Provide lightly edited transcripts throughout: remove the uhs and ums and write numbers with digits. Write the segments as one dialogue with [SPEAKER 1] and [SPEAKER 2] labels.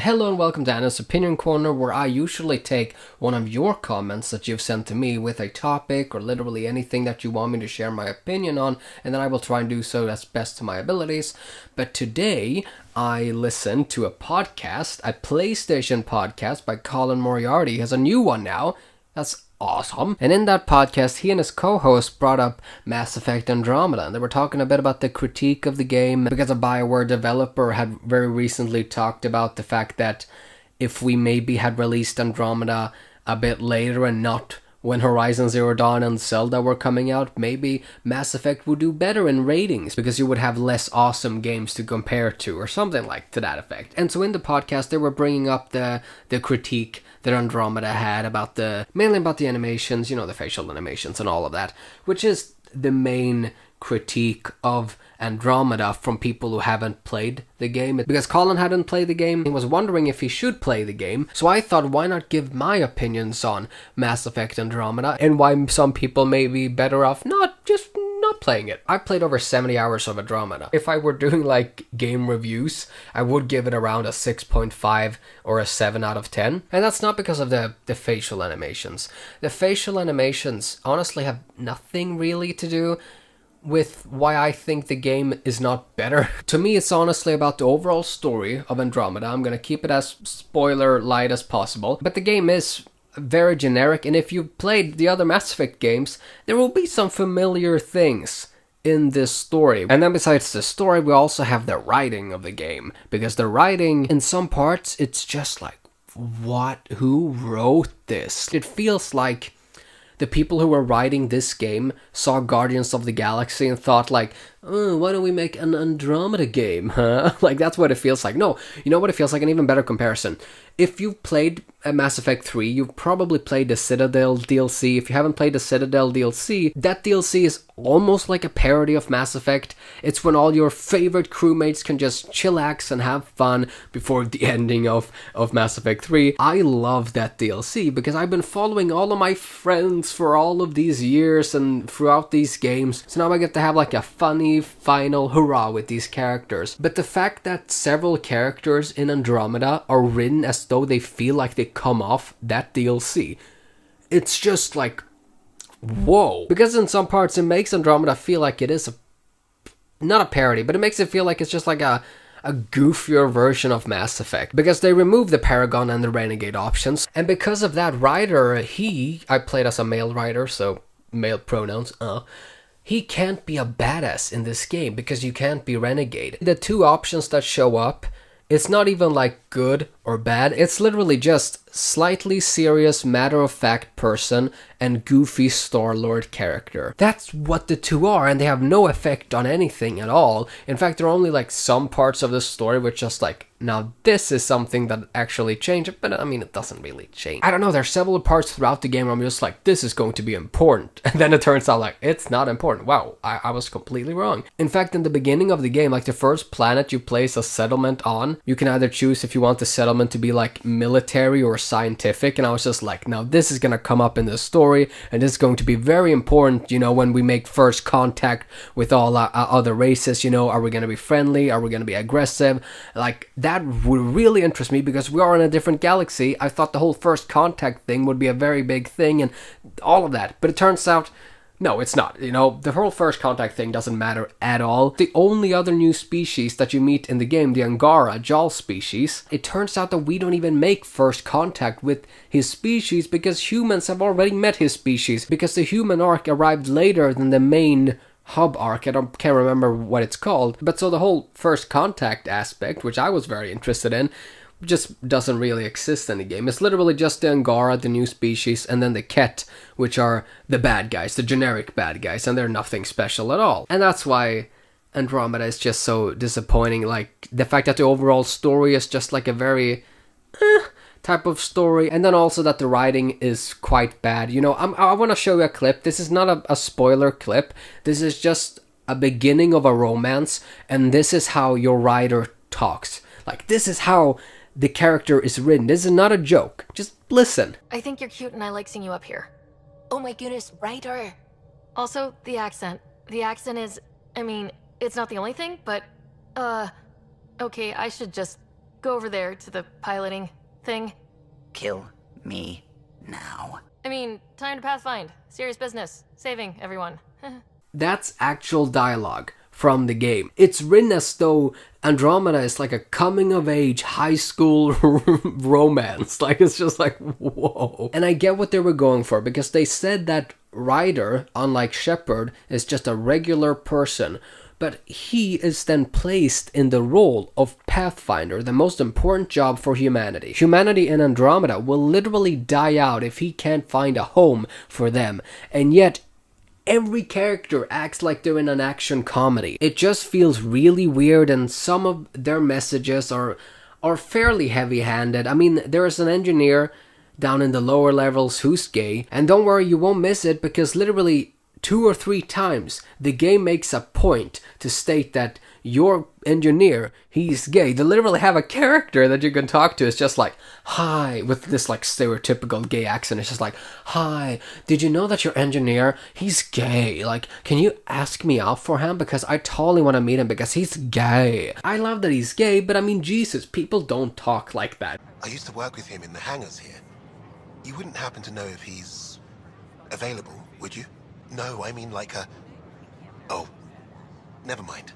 [SPEAKER 1] Hello and welcome to Anden's Opinion Corner, where I usually take one of your comments that you've sent to me with a topic or literally anything that you want me to share my opinion on, and then I will try and do so as best to my abilities. But today, I listened to a podcast, a PlayStation podcast by Colin Moriarty. He has a new one now. That's awesome. And in that podcast, he and his co-host brought up Mass Effect Andromeda, and they were talking a bit about the critique of the game, because a BioWare developer had very recently talked about the fact that if we maybe had released Andromeda a bit later and not when Horizon Zero Dawn and Zelda were coming out, maybe Mass Effect would do better in ratings because you would have less awesome games to compare to, or something like to that effect. And so in the podcast, they were bringing up the critique that Andromeda had about mainly about the animations, the facial animations and all of that, which is the main critique of Andromeda from people who haven't played the game. Because Colin hadn't played the game, he was wondering if he should play the game, so I thought, why not give my opinions on Mass Effect Andromeda, and why some people may be better off not playing it. I played over 70 hours of Andromeda. If I were doing like game reviews, I would give it around a 6.5 or a 7 out of 10. And that's not because of the facial animations. The facial animations honestly have nothing really to do with why I think the game is not better. To me, it's honestly about the overall story of Andromeda. I'm gonna keep it as spoiler light as possible. But the game is very generic, and if you've played the other Mass Effect games, there will be some familiar things in this story. And then besides the story, we also have the writing of the game, because the writing, in some parts, it's just like, what? Who wrote this? It feels like the people who were writing this game saw Guardians of the Galaxy and thought like, oh, why don't we make an Andromeda game, huh? Like, that's what it feels like. No, you know what it feels like? An even better comparison. If you've played Mass Effect 3, you've probably played the Citadel DLC. If you haven't played the Citadel DLC, that DLC is almost like a parody of Mass Effect. It's when all your favorite crewmates can just chillax and have fun before the ending of Mass Effect 3. I love that DLC because I've been following all of my friends for all of these years and throughout these games. So now I get to have like a funny final hurrah with these characters. But the fact that several characters in Andromeda are written as though they feel like they come off that DLC, it's just like, whoa. Because in some parts it makes Andromeda feel like it is not a parody, but it makes it feel like it's just like a goofier version of Mass Effect, because they remove the Paragon and the Renegade options. And because of that, writer, I played as a male writer, so male pronouns, he can't be a badass in this game because you can't be Renegade. The two options that show up, it's not even like good or bad, it's literally just slightly serious, matter-of-fact person and goofy Star-Lord character. That's what the two are, and they have no effect on anything at all. In fact, there are only like some parts of the story which just like, now this is something that actually changed, but I mean, it doesn't really change. I don't know, there's several parts throughout the game where I'm just like, this is going to be important, and then it turns out like, it's not important. Wow, I was completely wrong. In fact, in the beginning of the game, like the first planet you place a settlement on, you can either choose if you want the settlement to be like military or scientific, and I was just like, now this is gonna come up in the story, and this is going to be very important, when we make first contact with all other races, are we gonna be friendly, are we gonna be aggressive? Like, that would really interest me because we are in a different galaxy. I thought the whole first contact thing would be a very big thing and all of that, but it turns out no, it's not. The whole first contact thing doesn't matter at all. The only other new species that you meet in the game, the Angara, Jal species, it turns out that we don't even make first contact with his species because humans have already met his species, because the human arc arrived later than the main hub arc. Can't remember what it's called. But so the whole first contact aspect, which I was very interested in, just doesn't really exist in the game. It's literally just the Angara, the new species, and then the Ket, which are the bad guys, the generic bad guys, and they're nothing special at all. And that's why Andromeda is just so disappointing. Like, the fact that the overall story is just like a very type of story, and then also that the writing is quite bad. I want to show you a clip. This is not a spoiler clip. This is just a beginning of a romance, and this is how your writer talks. Like, this is how the character is written. This is not a joke. Just listen.
[SPEAKER 2] I think you're cute and I like seeing you up here. Oh my goodness, writer. Also, the accent. The accent is, it's not the only thing, but, okay, I should just go over there to the piloting thing.
[SPEAKER 3] Kill me now.
[SPEAKER 2] I mean, time to pathfind. Serious business. Saving everyone.
[SPEAKER 1] That's actual dialogue from the game. It's written as though Andromeda is like a coming-of-age high school romance. Like, it's just like, whoa. And I get what they were going for, because they said that Ryder, unlike Shepard, is just a regular person. But he is then placed in the role of Pathfinder, the most important job for humanity. Humanity in Andromeda will literally die out if he can't find a home for them. And yet, every character acts like they're in an action comedy. It just feels really weird, and some of their messages are fairly heavy-handed. I mean, there is an engineer down in the lower levels who's gay, and don't worry, you won't miss it, because literally 2 or 3 times the game makes a point to state that your engineer, he's gay. They literally have a character that you can talk to. It's just like, hi, with this like stereotypical gay accent. It's just like, hi, did you know that your engineer, he's gay? Like, can you ask me out for him? Because I totally want to meet him because he's gay. I love that he's gay, but I mean, Jesus, people don't talk like that.
[SPEAKER 4] I used to work with him in the hangars here. You wouldn't happen to know if he's available, would you? No, I mean like a... Oh, never mind.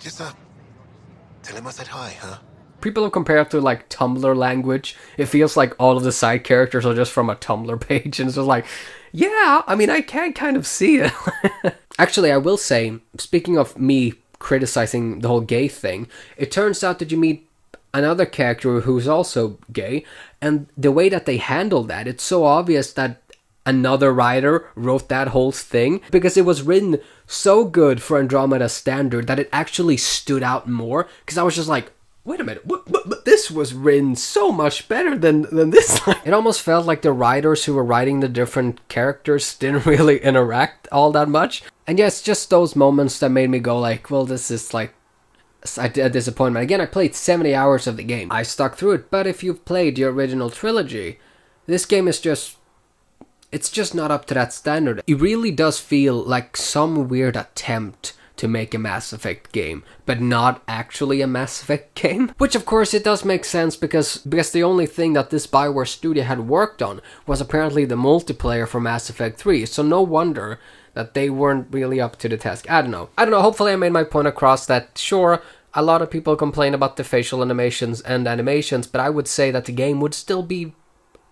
[SPEAKER 4] Just, tell him I said hi, huh?
[SPEAKER 1] People have compared it to like Tumblr language. It feels like all of the side characters are just from a Tumblr page, and it's just like, yeah, I mean, I can kind of see it. Actually, I will say, speaking of me criticizing the whole gay thing, it turns out that you meet another character who's also gay, and the way that they handle that, it's so obvious that another writer wrote that whole thing, because it was written so good for Andromeda standard that it actually stood out more, because I was just like, wait a minute, but this was written so much better than this. It almost felt like the writers who were writing the different characters didn't really interact all that much. And yeah, it's just those moments that made me go like, well, this is like a disappointment. Again, I played 70 hours of the game. I stuck through it, but if you've played the original trilogy, this game is just... it's just not up to that standard. It really does feel like some weird attempt to make a Mass Effect game, but not actually a Mass Effect game. Which of course it does make sense, because the only thing that this BioWare studio had worked on was apparently the multiplayer for Mass Effect 3, so no wonder that they weren't really up to the task. I don't know, hopefully I made my point across that, sure, a lot of people complain about the facial animations, but I would say that the game would still be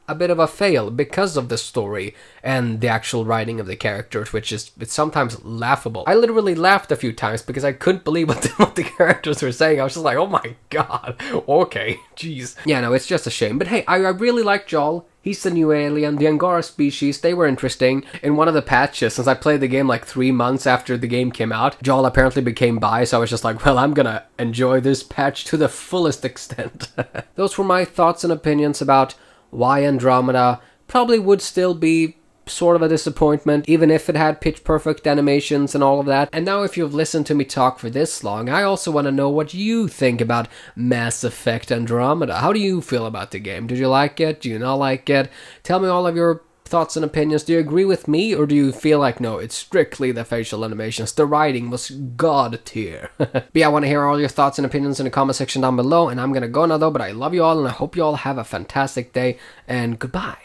[SPEAKER 1] a bit of a fail because of the story and the actual writing of the characters, which is, it's sometimes laughable. I literally laughed a few times because I couldn't believe what the characters were saying. I was just like, oh my god, okay, jeez. Yeah, no, it's just a shame. But hey, I really like Joel. He's the new alien. The Angara species, they were interesting. In one of the patches, since I played the game like 3 months after the game came out, Joel apparently became bi, so I was just like, well, I'm gonna enjoy this patch to the fullest extent. Those were my thoughts and opinions about why Andromeda probably would still be sort of a disappointment, even if it had pitch perfect animations and all of that. And now if you've listened to me talk for this long, I also want to know what you think about Mass Effect Andromeda. How do you feel about the game? Did you like it? Do you not like it? Tell me all of your thoughts and opinions. Do you agree with me, or do you feel like, no, it's strictly the facial animations, the writing was god tier? But yeah, I want to hear all your thoughts and opinions in the comment section down below, and I'm gonna go now though, but I love you all, and I hope you all have a fantastic day, and goodbye.